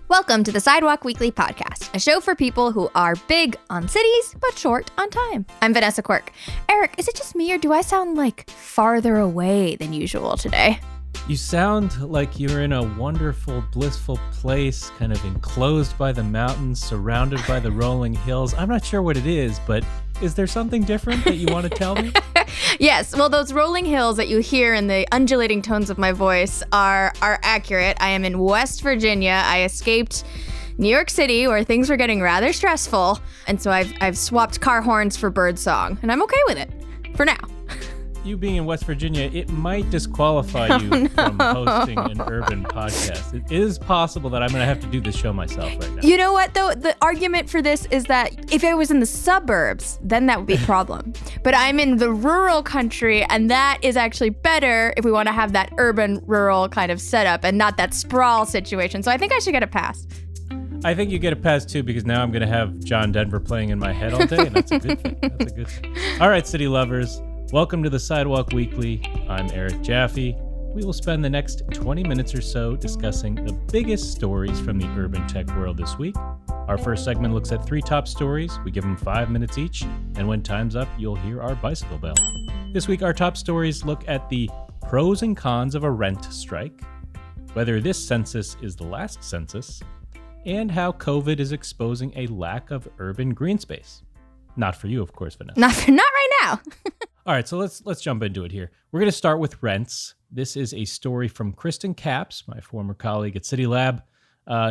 Welcome to the Sidewalk Weekly podcast, a show for people who are big on cities, but short on time. I'm Vanessa Quirk. Eric, is it just me or do I sound like farther away than usual today? You sound like you're in a wonderful, blissful place, kind of enclosed by the mountains, surrounded by the rolling hills. I'm not sure what it is, but is there something different that you want to tell me? Yes, well, those rolling hills that you hear in the undulating tones of my voice are accurate. I am in West Virginia. I escaped New York City, where things were getting rather stressful, and so I've swapped car horns for birdsong, and I'm okay with it, for now. You being in West Virginia, it might disqualify you from hosting an urban podcast. It is possible that I'm going to have to do this show myself right now. You know what, though? The argument for this is that if I was in the suburbs, then that would be a problem. But I'm in the rural country, and that is actually better if we want to have that urban-rural kind of setup and not that sprawl situation. So I think I should get a pass. I think you get a pass, too, because now I'm going to have John Denver playing in my head all day, and that's a good thing. That's a good thing. All right, city lovers. Welcome to the Sidewalk Weekly. I'm Eric Jaffe. We will spend the next 20 minutes or so discussing the biggest stories from the urban tech world this week. Our first segment looks at 3 top stories. We give them 5 minutes each, and when time's up, you'll hear our bicycle bell. This week, our top stories look at the pros and cons of a rent strike, whether this census is the last census, and how COVID is exposing a lack of urban green space. Not for you, of course, Vanessa. Not right now. All right, so let's jump into it here. We're going to start with rents. This is a story from Kristen Capps, my former colleague at City Lab.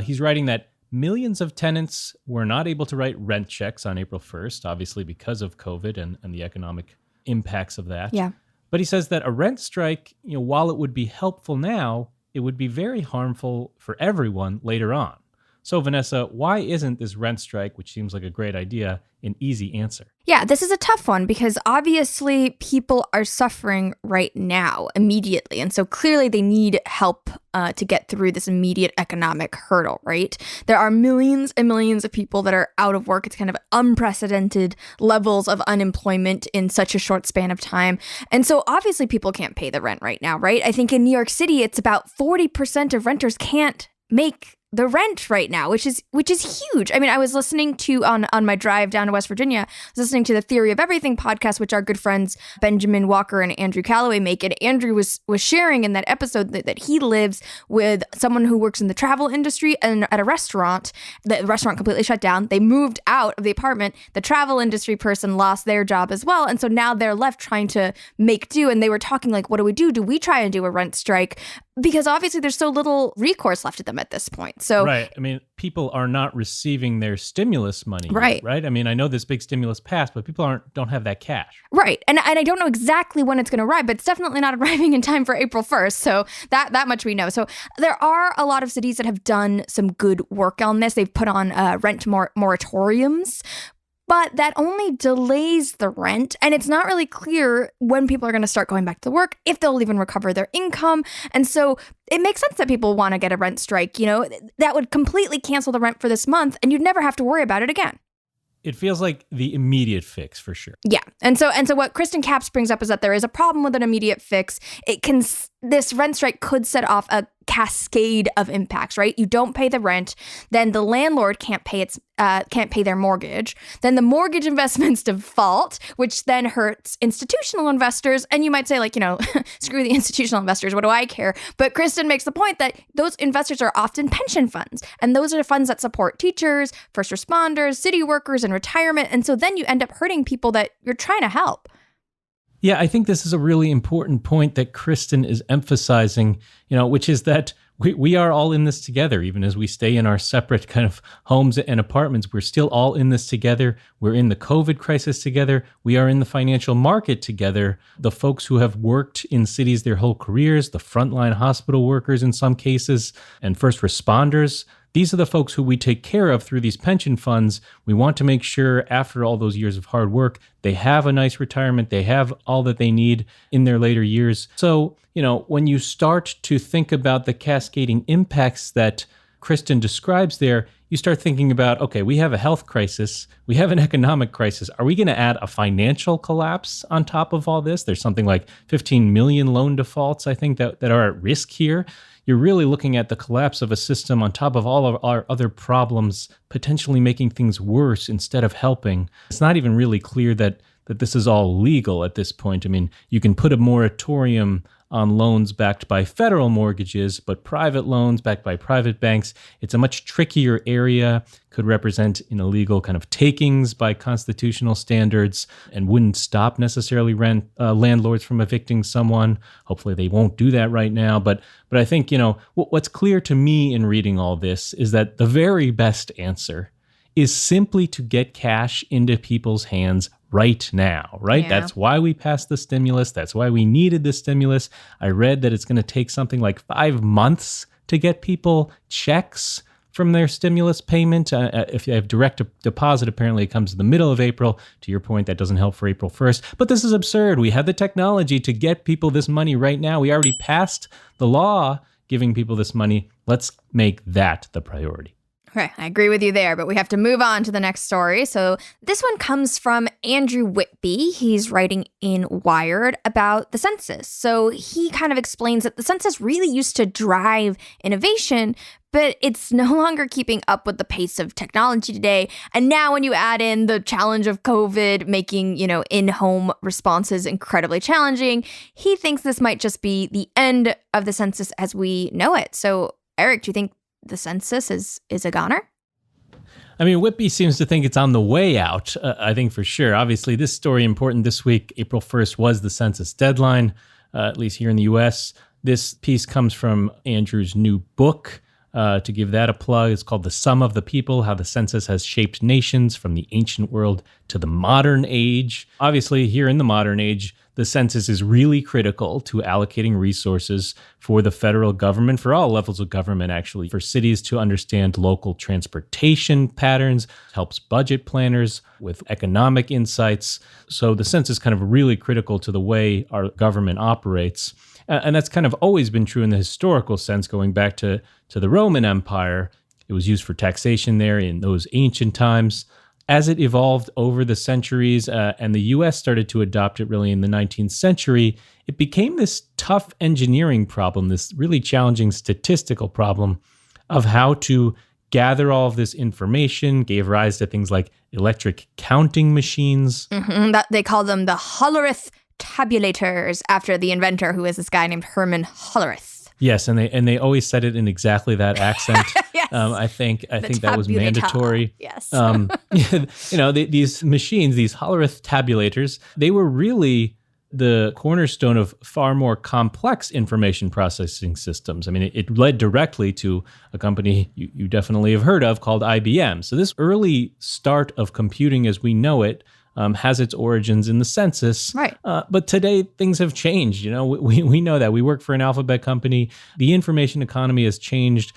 He's writing that millions of tenants were not able to write rent checks on April 1st, obviously because of COVID and the economic impacts of that. Yeah. But he says that a rent strike, while it would be helpful now, it would be very harmful for everyone later on. So, Vanessa, why isn't this rent strike, which seems like a great idea, an easy answer? Yeah, this is a tough one because obviously people are suffering right now, immediately. And so clearly they need help to get through this immediate economic hurdle, right? There are millions and millions of people that are out of work. It's kind of unprecedented levels of unemployment in such a short span of time. And so obviously people can't pay the rent right now, right? I think in New York City, it's about 40% of renters can't make the rent right now, which is huge. I mean, I was listening to on my drive down to West Virginia, I was listening to the Theory of Everything podcast, which our good friends Benjamin Walker and Andrew Calloway make. And Andrew was sharing in that episode that he lives with someone who works in the travel industry and at a restaurant. The restaurant completely shut down. They moved out of the apartment. The travel industry person lost their job as well. And so now they're left trying to make do. And they were talking like, what do we do? Do we try and do a rent strike? Because obviously there's so little recourse left to them at this point. So right. I mean, people are not receiving their stimulus money. Right. Right. I mean, I know this big stimulus passed, but people don't have that cash. Right. And I don't know exactly when it's going to arrive, but it's definitely not arriving in time for April 1st. So that much we know. So there are a lot of cities that have done some good work on this. They've put on rent moratoriums. But that only delays the rent, and it's not really clear when people are going to start going back to work, if they'll even recover their income. And so it makes sense that people want to get a rent strike. That would completely cancel the rent for this month, and you'd never have to worry about it again. It feels like the immediate fix for sure. Yeah. And so what Kristen Capps brings up is that there is a problem with an immediate fix. This rent strike could set off a cascade of impacts, right? You don't pay the rent, then the landlord can't pay their mortgage, then the mortgage investments default, which then hurts institutional investors. And you might say screw the institutional investors, what do I care? But Kristen makes the point that those investors are often pension funds, and those are the funds that support teachers, first responders, city workers, and retirement. And so then you end up hurting people that you're trying to help. Yeah, I think this is a really important point that Kristen is emphasizing, which is that we are all in this together, even as we stay in our separate kind of homes and apartments. We're still all in this together. We're in the COVID crisis together. We are in the financial market together. The folks who have worked in cities their whole careers, the frontline hospital workers in some cases, and first responders, these are the folks who we take care of through these pension funds. We want to make sure after all those years of hard work, they have a nice retirement. They have all that they need in their later years. So, when you start to think about the cascading impacts that Kristen describes there, you start thinking about, okay, we have a health crisis. We have an economic crisis. Are we going to add a financial collapse on top of all this? There's something like 15 million loan defaults, I think, that are at risk here. you're really looking at the collapse of a system on top of all of our other problems, potentially making things worse instead of helping. It's not even really clear that this is all legal at this point. I mean, you can put a moratorium on loans backed by federal mortgages, but private loans backed by private banks, it's a much trickier area, could represent an illegal kind of takings by constitutional standards and wouldn't stop necessarily landlords from evicting someone. Hopefully they won't do that right now. But I think, what's clear to me in reading all this is that the very best answer is simply to get cash into people's hands right now, right? Yeah. That's why we passed the stimulus. That's why we needed the stimulus. I read that it's going to take something like 5 months to get people checks from their stimulus payment. If you have direct deposit, apparently it comes in the middle of April. To your point, that doesn't help for April 1st. But this is absurd. We have the technology to get people this money right now. We already passed the law giving people this money. Let's make that the priority. Okay, I agree with you there, but we have to move on to the next story. So this one comes from Andrew Whitby. He's writing in Wired about the census. So he kind of explains that the census really used to drive innovation, but it's no longer keeping up with the pace of technology today. And now when you add in the challenge of COVID making, in-home responses incredibly challenging, he thinks this might just be the end of the census as we know it. So Eric, do you think the census is a goner? I mean, Whitby seems to think it's on the way out, I think for sure. Obviously, this story important this week. April 1st was the census deadline, at least here in the U.S. This piece comes from Andrew's new book. To give that a plug, it's called The Sum of the People, How the Census Has Shaped Nations from the Ancient World to the Modern Age. Obviously, here in the modern age, the census is really critical to allocating resources for the federal government, for all levels of government, actually, for cities to understand local transportation patterns, helps budget planners with economic insights. So the census is kind of really critical to the way our government operates. And that's kind of always been true in the historical sense, going back to the Roman Empire. It was used for taxation there in those ancient times. As it evolved over the centuries and the U.S. started to adopt it really in the 19th century, it became this tough engineering problem, this really challenging statistical problem of how to gather all of this information, gave rise to things like electric counting machines. They call them the Hollerith tabulators after the inventor, who is this guy named Herman Hollerith. Yes, and they always said it in exactly that accent. Yes. I think that was mandatory. Yes. These machines, these Hollerith tabulators, they were really the cornerstone of far more complex information processing systems. I mean, it led directly to a company you definitely have heard of called IBM. So this early start of computing as we know it has its origins in the census. Right. But today, things have changed. We know that. We work for an alphabet company. The information economy has changed.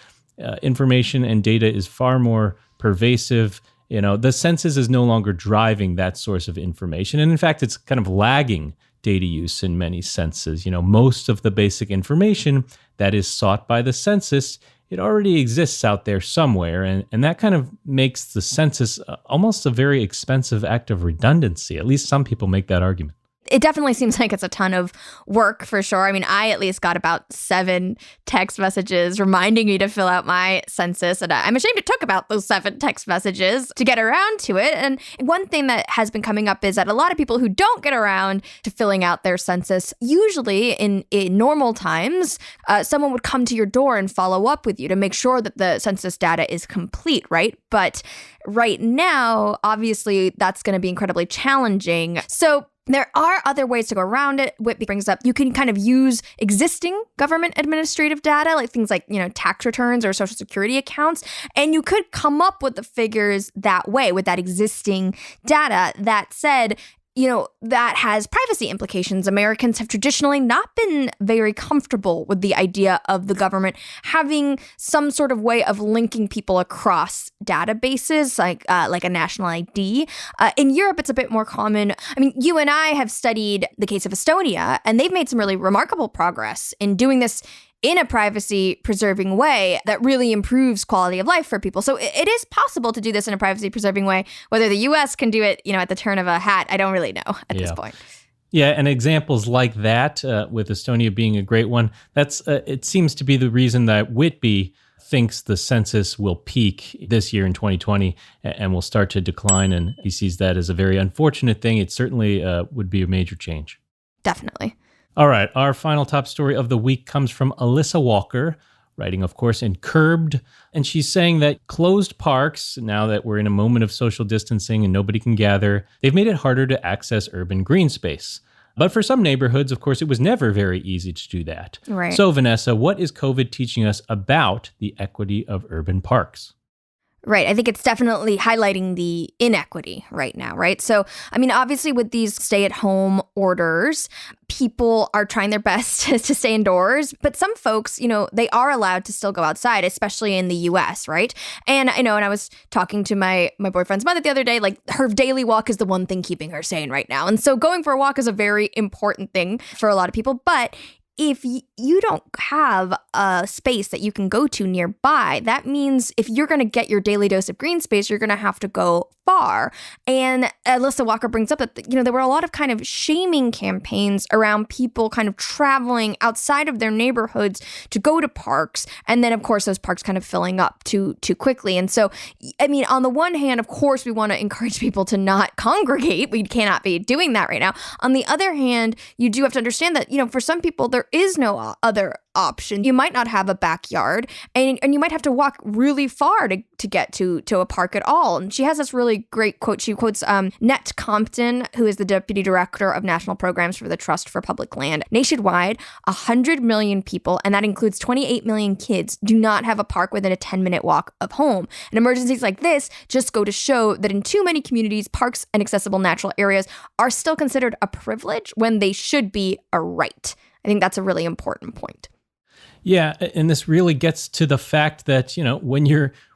Information and data is far more pervasive. The census is no longer driving that source of information. And in fact, it's kind of lagging data use in many senses. Most of the basic information that is sought by the census, it already exists out there somewhere, and that kind of makes the census almost a very expensive act of redundancy. At least some people make that argument. It definitely seems like it's a ton of work for sure. I mean, I at least got about 7 text messages reminding me to fill out my census. And I'm ashamed it took about those 7 text messages to get around to it. And one thing that has been coming up is that a lot of people who don't get around to filling out their census, usually in normal times, someone would come to your door and follow up with you to make sure that the census data is complete, right? But right now, obviously, that's going to be incredibly challenging. So there are other ways to go around it. Whitby brings up, you can kind of use existing government administrative data, like things like, tax returns or social security accounts. And you could come up with the figures that way with that existing data. That said, that has privacy implications. Americans have traditionally not been very comfortable with the idea of the government having some sort of way of linking people across databases, like a national ID. In Europe, it's a bit more common. I mean, you and I have studied the case of Estonia, and they've made some really remarkable progress in doing this in a privacy-preserving way that really improves quality of life for people. So it is possible to do this in a privacy-preserving way. Whether the U.S. can do it, at the turn of a hat, I don't really know at this point. Yeah, and examples like that, with Estonia being a great one, that's it seems to be the reason that Whitby thinks the census will peak this year in 2020 and will start to decline. And he sees that as a very unfortunate thing. It certainly would be a major change. Definitely. All right, our final top story of the week comes from Alyssa Walker, writing, of course, in Curbed. And she's saying that closed parks, now that we're in a moment of social distancing and nobody can gather, they've made it harder to access urban green space. But for some neighborhoods, of course, it was never very easy to do that. Right. So, Vanessa, what is COVID teaching us about the equity of urban parks? Right. I think it's definitely highlighting the inequity right now, right? So, I mean, obviously with these stay-at-home orders, people are trying their best to stay indoors, but some folks, they are allowed to still go outside, especially in the US, right? And I know, and I was talking to my boyfriend's mother the other day, like her daily walk is the one thing keeping her sane right now. And so going for a walk is a very important thing for a lot of people, but if you don't have a space that you can go to nearby, that means if you're going to get your daily dose of green space, you're going to have to go far. And Alyssa Walker brings up that, there were a lot of kind of shaming campaigns around people kind of traveling outside of their neighborhoods to go to parks. And then, of course, those parks kind of filling up too quickly. And so, I mean, on the one hand, of course, we want to encourage people to not congregate. We cannot be doing that right now. On the other hand, you do have to understand that, for some people, there is no other option. You might not have a backyard and you might have to walk really far to get to a park at all. And she has this really great quote. She quotes Nett Compton, who is the deputy director of national programs for the Trust for Public Land. Nationwide, 100 million people, and that includes 28 million kids, do not have a park within a 10-minute walk of home. And emergencies like this just go to show that in too many communities, parks and accessible natural areas are still considered a privilege when they should be a right. I think that's a really important point. Yeah, and this really gets to the fact that,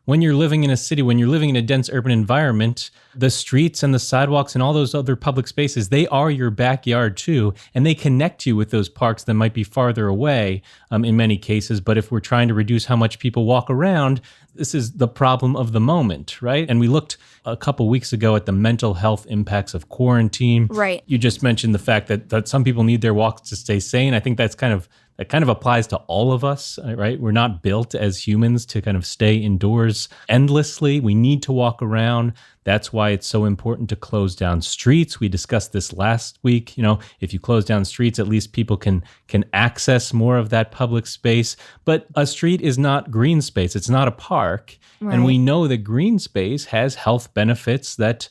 when you're living in a city, when you're living in a dense urban environment, the streets and the sidewalks and all those other public spaces, they are your backyard too, and they connect you with those parks that might be farther away in many cases. But if we're trying to reduce how much people walk around, this is the problem of the moment, right? And we looked a couple weeks ago at the mental health impacts of quarantine. Right. You just mentioned the fact that some people need their walks to stay sane. I think that kind of applies to all of us, right? We're not built as humans to kind of stay indoors endlessly. We need to walk around. That's why it's so important to close down streets. We discussed this last week. If you close down streets, at least people can access more of that public space. But a street is not green space. It's not a park. Right. And we know that green space has health benefits that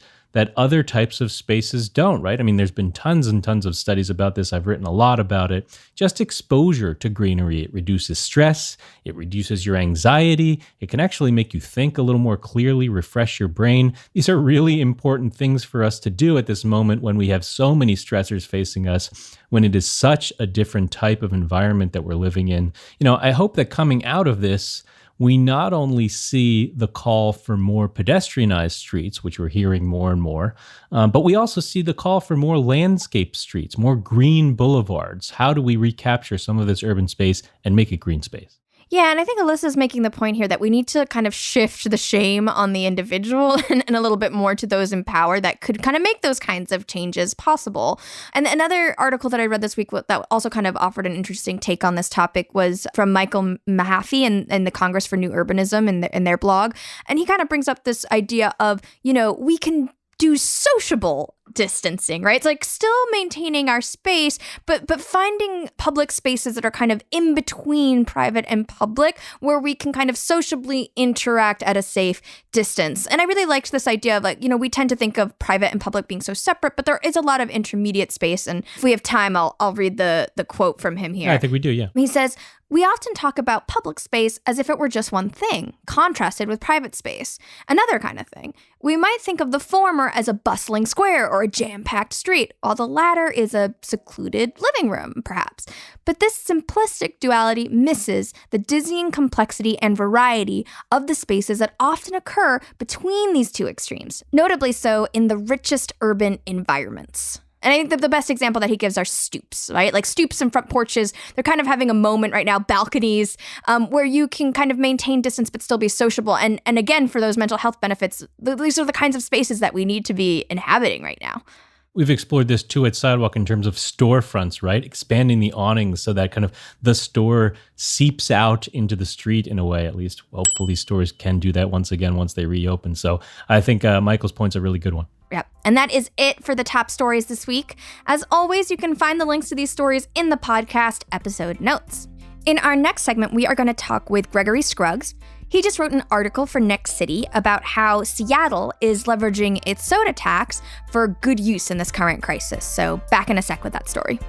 other types of spaces don't, right? I mean, there's been tons and tons of studies about this. I've written a lot about it. Just exposure to greenery, it reduces stress, it reduces your anxiety, it can actually make you think a little more clearly, refresh your brain. These are really important things for us to do at this moment when we have so many stressors facing us, when it is such a different type of environment that we're living in. I hope that coming out of this, we not only see the call for more pedestrianized streets, which we're hearing more and more, but we also see the call for more landscape streets, more green boulevards. How do we recapture some of this urban space and make it green space? Yeah, and I think Alyssa's making the point here that we need to kind of shift the shame on the individual and a little bit more to those in power that could kind of make those kinds of changes possible. And another article that I read this week that also kind of offered an interesting take on this topic was from Michael Mahaffey and the Congress for New Urbanism in their blog. And he kind of brings up this idea of, we can do sociable distancing, right? It's like still maintaining our space, but finding public spaces that are kind of in between private and public where we can kind of sociably interact at a safe distance. And I really liked this idea of we tend to think of private and public being so separate, but there is a lot of intermediate space. And if we have time, I'll read the quote from him here. Yeah, I think we do, yeah. He says, "We often talk about public space as if it were just one thing, contrasted with private space. Another kind of thing. We might think of the former as a bustling square or a jam-packed street, while the latter is a secluded living room, perhaps. But this simplistic duality misses the dizzying complexity and variety of the spaces that often occur between these two extremes, notably so in the richest urban environments." And I think that the best example that he gives are stoops, right? Like stoops and front porches, they're kind of having a moment right now, balconies, where you can kind of maintain distance but still be sociable. And again, for those mental health benefits, these are the kinds of spaces that we need to be inhabiting right now. We've explored this too at Sidewalk in terms of storefronts, right? Expanding the awnings so that kind of the store seeps out into the street in a way, at least. Hopefully stores can do that once again once they reopen. So I think Michael's point's a really good one. Yep. And that is it for the top stories this week. As always, you can find the links to these stories in the podcast episode notes. In our next segment, we are going to talk with Gregory Scruggs. He just wrote an article for Next City about how Seattle is leveraging its soda tax for good use in this current crisis. So back in a sec with that story.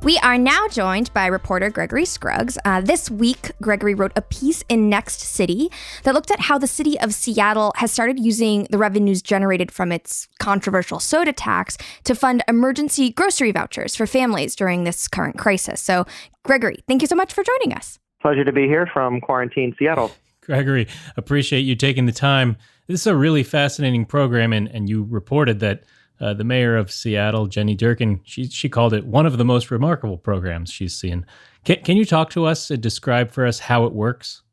We are now joined by reporter Gregory Scruggs. This week, Gregory wrote a piece in Next City that looked at how the city of Seattle has started using the revenues generated from its controversial soda tax to fund emergency grocery vouchers for families during this current crisis. So, Gregory, thank you so much for joining us. Pleasure to be here from quarantine Seattle. Gregory, appreciate you taking the time. This is a really fascinating program, and you reported that the mayor of Seattle, Jenny Durkan, she called it one of the most remarkable programs she's seen. Can you talk to us and describe for us how it works?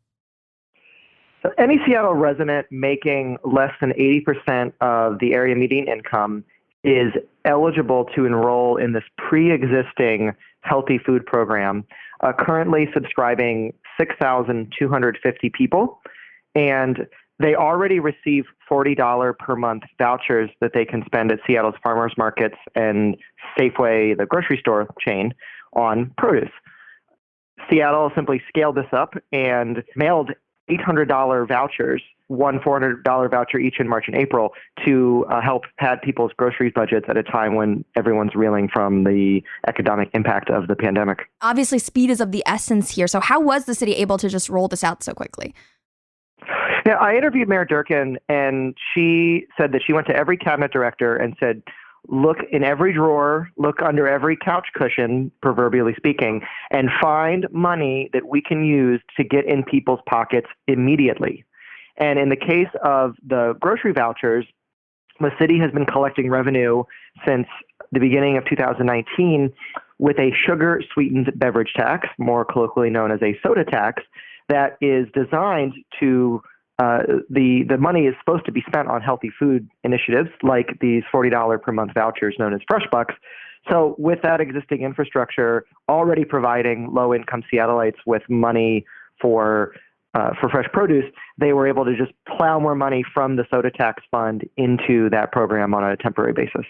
So any Seattle resident making less than 80% of the area median income is eligible to enroll in this pre-existing healthy food program, currently subscribing 6,250 people. And they already receive $40 per month vouchers that they can spend at Seattle's farmers markets and Safeway, the grocery store chain, on produce. Seattle simply scaled this up and mailed $800 vouchers, one $400 voucher each in March and April, to help pad people's groceries budgets at a time when everyone's reeling from the economic impact of the pandemic. Obviously, speed is of the essence here. So how was the city able to just roll this out so quickly? Yeah, I interviewed Mayor Durkan, and she said that she went to every cabinet director and said, look in every drawer, look under every couch cushion, proverbially speaking, and find money that we can use to get in people's pockets immediately. And in the case of the grocery vouchers, the city has been collecting revenue since the beginning of 2019 with a sugar-sweetened beverage tax, more colloquially known as a soda tax, that is designed to the money is supposed to be spent on healthy food initiatives like these $40 per month vouchers known as Fresh Bucks. So with that existing infrastructure already providing low-income Seattleites with money for fresh produce, they were able to just plow more money from the soda tax fund into that program on a temporary basis.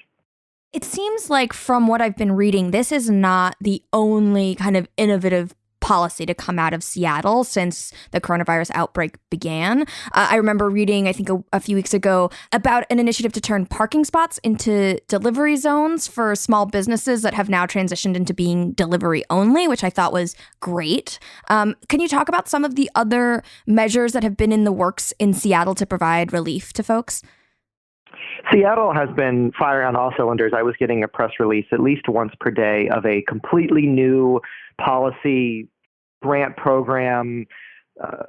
It seems like from what I've been reading, this is not the only kind of innovative policy to come out of Seattle since the coronavirus outbreak began. I remember reading, I think a few weeks ago, about an initiative to turn parking spots into delivery zones for small businesses that have now transitioned into being delivery only, which I thought was great. Can you talk about some of the other measures that have been in the works in Seattle to provide relief to folks? Seattle has been firing on all cylinders. I was getting a press release at least once per day of a completely new policy grant program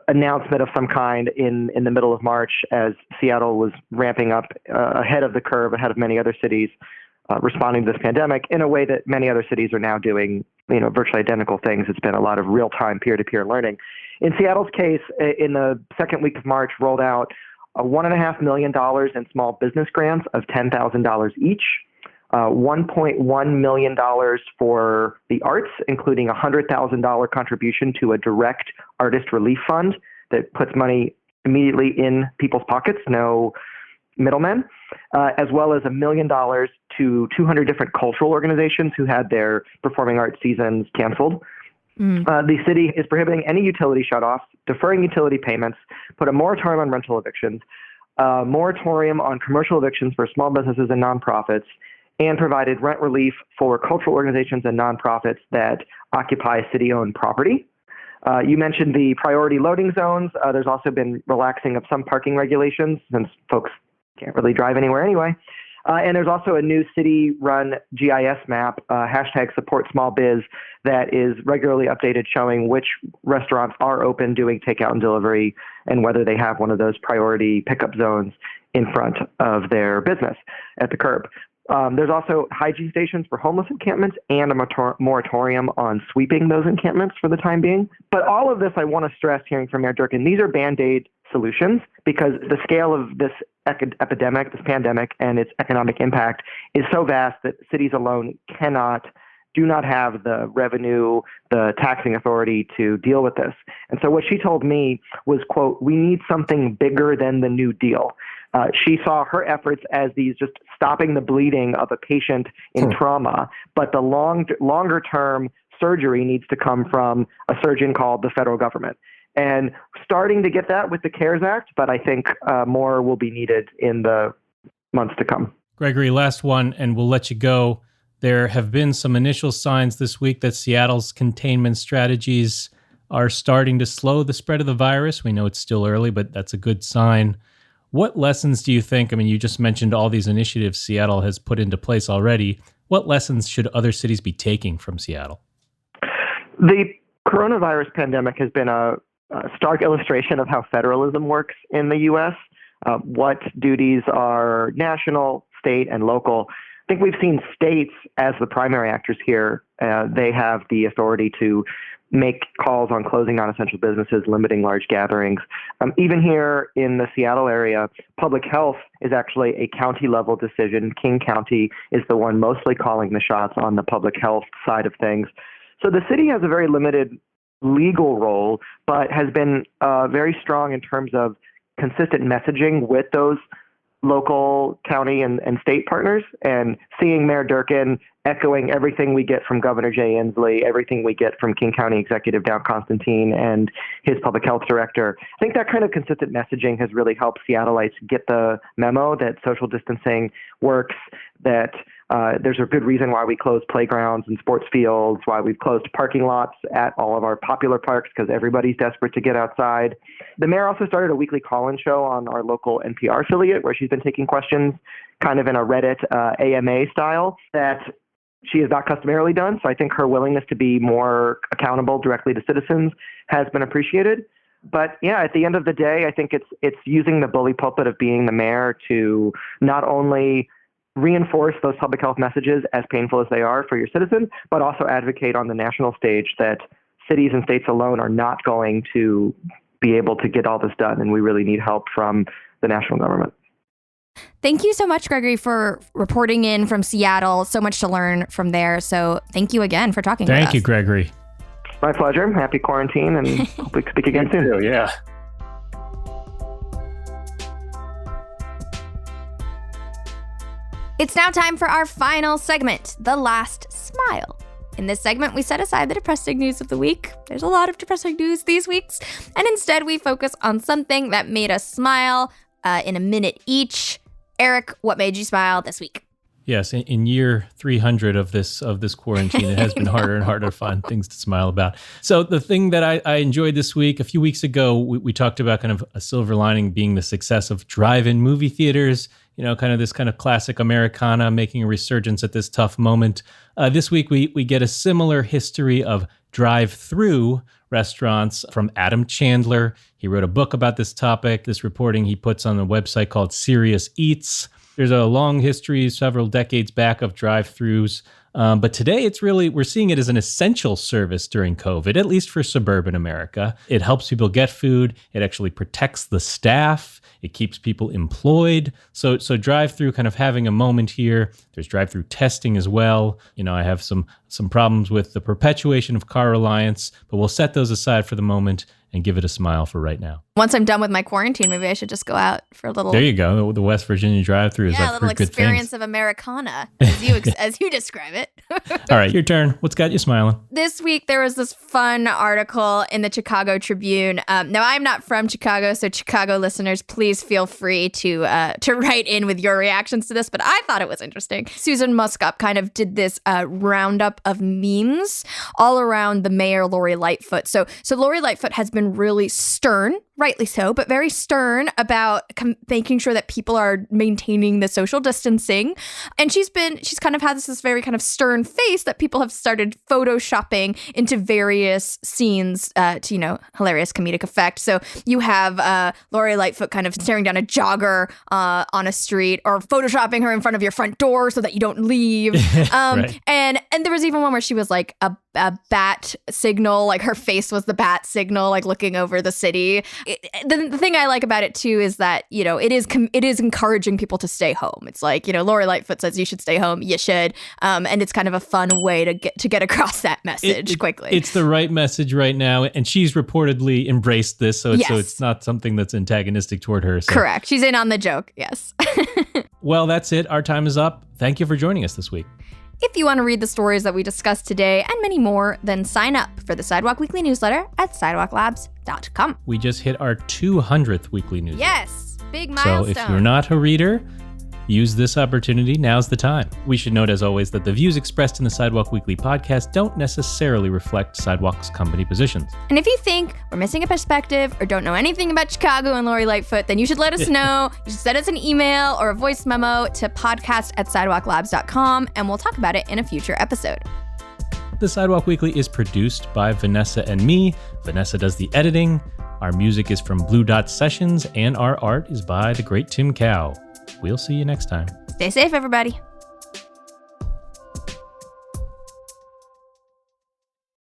announcement of some kind in the middle of March as Seattle was ramping up ahead of the curve, ahead of many other cities responding to this pandemic in a way that many other cities are now doing, virtually identical things. It's been a lot of real-time peer-to-peer learning. In Seattle's case, in the second week of March, rolled out $1.5 million in small business grants of $10,000 each, $1.1 million for the arts, including a $100,000 contribution to a direct artist relief fund that puts money immediately in people's pockets, no middlemen, as well as $1 million to 200 different cultural organizations who had their performing arts seasons canceled. The city is prohibiting any utility shutoffs, deferring utility payments, put a moratorium on rental evictions, a moratorium on commercial evictions for small businesses and nonprofits, and provided rent relief for cultural organizations and nonprofits that occupy city-owned property. You mentioned the priority loading zones. There's also been relaxing of some parking regulations since folks can't really drive anywhere anyway. And there's also a new city-run GIS map, hashtag support small biz, that is regularly updated showing which restaurants are open doing takeout and delivery and whether they have one of those priority pickup zones in front of their business at the curb. There's also hygiene stations for homeless encampments and a moratorium on sweeping those encampments for the time being. But all of this, I want to stress, hearing from Mayor Durkan, these are Band-Aid solutions because the scale of this epidemic, this pandemic, and its economic impact is so vast that cities alone do not have the revenue, the taxing authority to deal with this. And so what she told me was, quote, "We need something bigger than the New Deal." She saw her efforts as these just stopping the bleeding of a patient in trauma, but the longer term surgery needs to come from a surgeon called the federal government. And starting to get that with the CARES Act, but I think more will be needed in the months to come. Gregory, last one, and we'll let you go. There have been some initial signs this week that Seattle's containment strategies are starting to slow the spread of the virus. We know it's still early, but that's a good sign. What lessons do you think? I mean, you just mentioned all these initiatives Seattle has put into place already. What lessons should other cities be taking from Seattle? The coronavirus pandemic has been a stark illustration of how federalism works in the U.S., what duties are national, state, and local. I think we've seen states as the primary actors here. They have the authority to make calls on closing non-essential businesses, limiting large gatherings. Even here in the Seattle area, public health is actually a county-level decision. King County is the one mostly calling the shots on the public health side of things. So the city has a very limited legal role, but has been very strong in terms of consistent messaging with those local, county, and state partners, and seeing Mayor Durkin echoing everything we get from Governor Jay Inslee, everything we get from King County Executive Dow Constantine and his public health director. I think that kind of consistent messaging has really helped Seattleites get the memo that social distancing works, that there's a good reason why we closed playgrounds and sports fields, why we've closed parking lots at all of our popular parks because everybody's desperate to get outside. The mayor also started a weekly call-in show on our local NPR affiliate where she's been taking questions kind of in a Reddit AMA style that she has not customarily done. So I think her willingness to be more accountable directly to citizens has been appreciated. But yeah, at the end of the day, I think it's using the bully pulpit of being the mayor to not only reinforce those public health messages, as painful as they are for your citizens, but also advocate on the national stage that cities and states alone are not going to be able to get all this done, and we really need help from the national government. Thank you so much, Gregory, for reporting in from Seattle. So much to learn from there. So thank you again for talking with us. Thank you, Gregory. My pleasure. Happy quarantine, and hope we can speak again soon. Yeah. It's now time for our final segment, The Last Smile. In this segment, we set aside the depressing news of the week. There's a lot of depressing news these weeks. And instead, we focus on something that made us smile in a minute each. Eric, what made you smile this week? Yes, in year 300 of this quarantine, it has been harder and harder to find things to smile about. So the thing that I enjoyed this week, a few weeks ago, we talked about kind of a silver lining being the success of drive-in movie theaters, you know, kind of this kind of classic Americana making a resurgence at this tough moment. This week, we get a similar history of drive-through restaurants from Adam Chandler. He wrote a book about this topic. This reporting he puts on the website called Serious Eats. There's a long history, several decades back, of drive-thrus. But today, we're seeing it as an essential service during COVID, at least for suburban America. It helps people get food. It actually protects the staff. It keeps people employed. So drive-thru kind of having a moment here. There's drive-thru testing as well. You know, I have some problems with the perpetuation of car reliance, but we'll set those aside for the moment and give it a smile for right now. Once I'm done with my quarantine, maybe I should just go out for a little... There you go. The West Virginia drive-thru is a little experience of Americana, as you describe it. All right, your turn. What's got you smiling? This week, there was this fun article in the Chicago Tribune. Now, I'm not from Chicago, so Chicago listeners, please feel free to write in with your reactions to this, but I thought it was interesting. Susan Muscup kind of did this roundup of memes all around the mayor, Lori Lightfoot. So Lori Lightfoot has been really stern, rightly so, but very stern about making sure that people are maintaining the social distancing. And she's kind of had this very kind of stern face that people have started photoshopping into various scenes to, hilarious comedic effect. So you have Lori Lightfoot kind of staring down a jogger on a street, or photoshopping her in front of your front door so that you don't leave. Right. And there was even one where she was like a bat signal, like her face was the bat signal, like looking over the city. the thing I like about it too is that, you know, it is encouraging people to stay home. It's like, you know, Lori Lightfoot says you should stay home, you should, and it's kind of a fun way to get across that message quickly. It's the right message right now, and she's reportedly embraced this, so it's not something that's antagonistic toward her. So. Correct. She's in on the joke. Yes. Well, that's it. Our time is up. Thank you for joining us this week. If you want to read the stories that we discussed today and many more, then sign up for the Sidewalk Weekly newsletter at sidewalklabs.com. We just hit our 200th weekly newsletter. Yes, big milestone. So if you're not a reader, use this opportunity. Now's the time. We should note, as always, that the views expressed in the Sidewalk Weekly podcast don't necessarily reflect Sidewalk's company positions. And if you think we're missing a perspective or don't know anything about Chicago and Lori Lightfoot, then you should let us know. You should send us an email or a voice memo to podcast@sidewalklabs.com, and we'll talk about it in a future episode. The Sidewalk Weekly is produced by Vanessa and me. Vanessa does the editing. Our music is from Blue Dot Sessions, and our art is by the great Tim Cow. We'll see you next time. Stay safe, everybody.